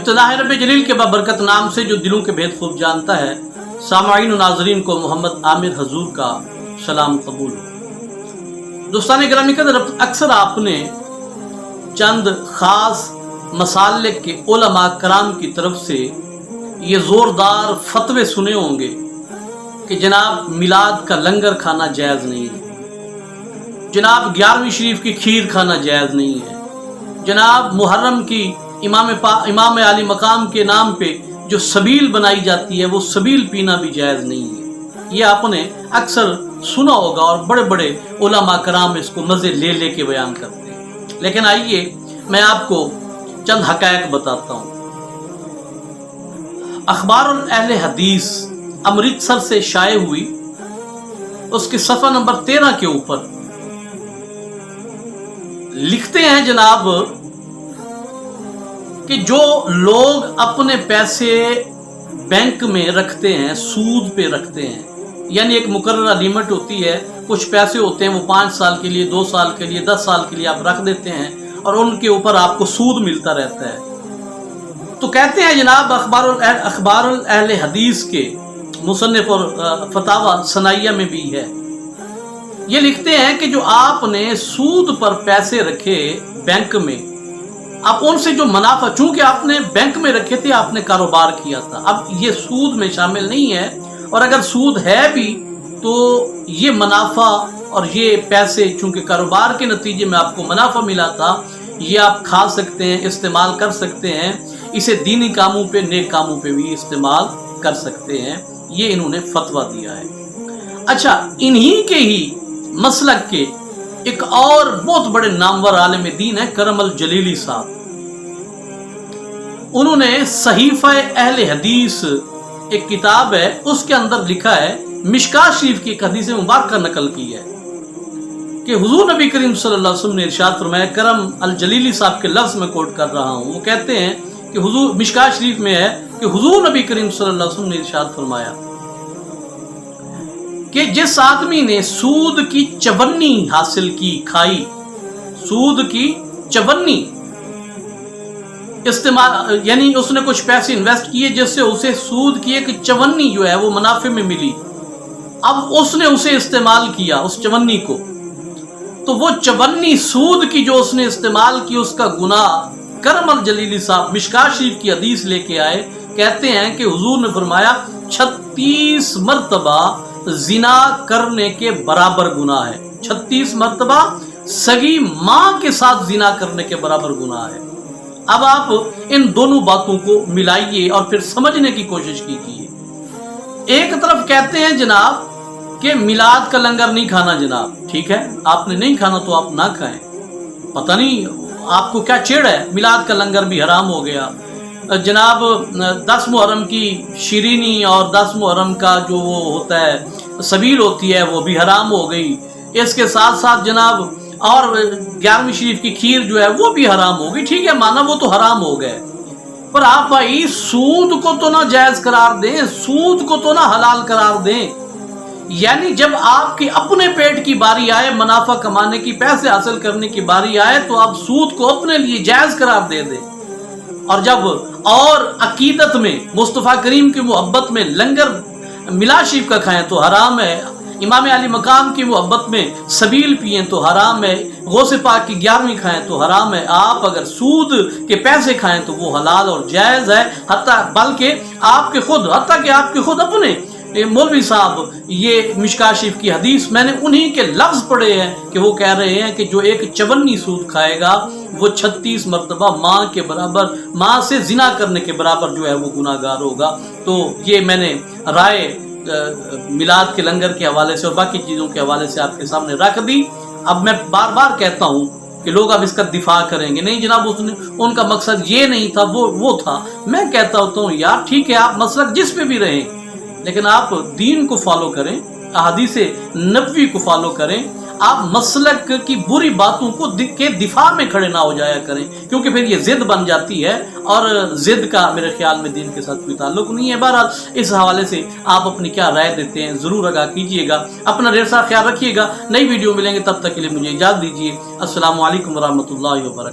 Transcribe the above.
इब्तिदा है रब जलील के बाबरकत नाम से जो दिलों के भेद खूब जानता है। सामाईन नाजरीन को मोहम्मद आमिर हजूर का सलाम कबूल हो। दोस्तान गिरामी कदर, अक्सर आपने चंद ख़ास मसालिक के उलमा कराम की तरफ से ये ज़ोरदार फतवे सुने होंगे कि जनाब मिलाद का लंगर खाना जायज़ नहीं है, जनाब 11वीं शरीफ की खीर खाना जायज़ नहीं है, जनाब मुहर्रम की इमाम आली मकाम के नाम पे जो सबील बनाई जाती है वो सबील पीना भी जायज़ नहीं है। ये आपने अक्सर सुना होगा और बड़े बड़े उलमा कराम इसको मज़े ले ले के बयान करते हैं। लेकिन आइए मैं आपको चंद हक़ाइक़ बताता हूँ। अखबारुल अहले हदीस अमृतसर से शाये हुई, उसके सफ़ा नंबर 13 के ऊपर लिखते हैं जनाब कि जो लोग अपने पैसे बैंक में रखते हैं, सूद पे रखते हैं, यानी एक मुकर्ररा लिमिट होती है, कुछ पैसे होते हैं वो 5 साल के लिए, 2 साल के लिए, 10 साल के लिए आप रख देते हैं और उनके ऊपर आपको सूद मिलता रहता है। तो कहते हैं जनाब अखबारुल अहले हदीस के मुसन्निफ और फतावा सनाइया में भी है, ये लिखते हैं कि जो आपने सूद पर पैसे रखे बैंक में, अब उनसे जो मुनाफा, चूंकि आपने बैंक में रखे थे, आपने कारोबार किया था, अब ये सूद में शामिल नहीं है, और अगर सूद है भी तो ये मुनाफा और ये पैसे चूंकि कारोबार के नतीजे में आपको मुनाफा मिला था, ये आप खा सकते हैं, इस्तेमाल कर सकते हैं, इसे दीनी कामों पे, नेक कामों पे भी इस्तेमाल कर सकते हैं। ये इन्होंने फतवा दिया है। अच्छा, इन्हीं के ही मसलक के एक और बहुत बड़े नामवर आलिम दीन है करम अल जलीली साहब। उन्होंने सहीफा अहले हदीस एक किताब है, उसके अंदर लिखा है, मिशकात शरीफ की एक हदीस मुबारक नकल की है कि हुजूर नबी करीम सल्लल्लाहु अलैहि वसल्लम ने इरशाद फरमाया, करम अल जलीली साहब के लफ्ज में कोट कर रहा हूं, वो कहते हैं कि हुजूर, मिशकात शरीफ में है कि हुजूर नबी करीम सल्लल्लाहु अलैहि वसल्लम ने इरशाद फरमाया कि जिस आदमी ने सूद की चवन्नी हासिल की, खाई, सूद की चवन्नी इस्तेमाल, यानी उसने कुछ पैसे इन्वेस्ट किए जिससे उसे सूद की एक चवन्नी जो है वो मुनाफे में मिली, अब उसने उसे इस्तेमाल किया उस चवन्नी को, तो वो चवन्नी सूद की जो उसने इस्तेमाल की उसका गुनाह करम अल जलीली साहब मिशकात शरीफ की हदीस लेके आए, कहते हैं कि हुजूर ने फरमाया 36 मरतबा जिना करने के बराबर गुनाह है। 36 मरतबा सगी मां के साथ जिना करने के बराबर गुनाह है। अब आप इन दोनों बातों को मिलाइए और फिर समझने की कोशिश कीजिए। एक तरफ कहते हैं जनाब कि मिलाद का लंगर नहीं खाना, जनाब ठीक है, आपने नहीं खाना तो आप ना खाएं, पता नहीं आपको क्या चिढ़ है, मिलाद का लंगर भी हराम हो गया। जनाब 10 मुहर्रम की शीरीनी और 10 मुहर्रम का जो वो होता है सबील होती है वो भी हराम हो गई। इसके साथ साथ जनाब और 11वीं शरीफ की खीर जो है वो भी हराम हो गई। ठीक है, माना वो तो हराम हो गए, पर आप भाई सूद को तो ना जायज़ करार दें, सूद को तो ना हलाल करार दें। यानी जब आपके अपने पेट की बारी आए, मुनाफा कमाने की, पैसे हासिल करने की बारी आए, तो आप सूद को अपने लिए जायज़ करार दे दें, और जब और अकीदत में मुस्तफ़ा करीम की मोहब्बत में लंगर मिलाद शरीफ का खाएं तो हराम है, इमाम आली मकाम की मोहब्बत में सबील पिएं तो हराम है, गौसे पाक की 11वीं खाएं तो हराम है। आप अगर सूद के पैसे खाएं तो वो हलाल और जायज़ है, बल्कि आपके खुद अपने मौलवी साहब ये मिशकात शरीफ की हदीस, मैंने उन्हीं के लफ्ज़ पढ़े हैं कि वो कह रहे हैं कि जो एक चवन्नी सूद खाएगा वो 36 मरतबा माँ के बराबर, माँ से जिना करने के बराबर जो है वो गुनाहगार होगा। तो ये मैंने राय मिलाद के लंगर के हवाले से और बाकी चीज़ों के हवाले से आपके सामने रख दी। अब मैं बार बार कहता हूँ कि लोग अब इसका दिफा करेंगे, नहीं जनाब उनका मकसद ये नहीं था, वो था। मैं कहता होता हूँ यार ठीक है, आप मसलक जिस पे भी रहें, लेकिन आप दीन को फॉलो करें, अहादीसे नबवी को फॉलो करें। आप मसलक की बुरी बातों को के दिफा में खड़े ना हो जाया करें, क्योंकि फिर ये जिद बन जाती है और जिद का मेरे ख्याल में दीन के साथ कोई ताल्लुक नहीं है। बहरहाल इस हवाले से आप अपनी क्या राय देते हैं ज़रूर आगाह कीजिएगा। अपना ढेर सारा ख्याल रखिएगा। नई वीडियो मिलेंगे, तब तक के लिए मुझे इजाज़त दीजिए। अस्सलामु अलैकुम वरहमतुल्लाहि वबरकातुहू।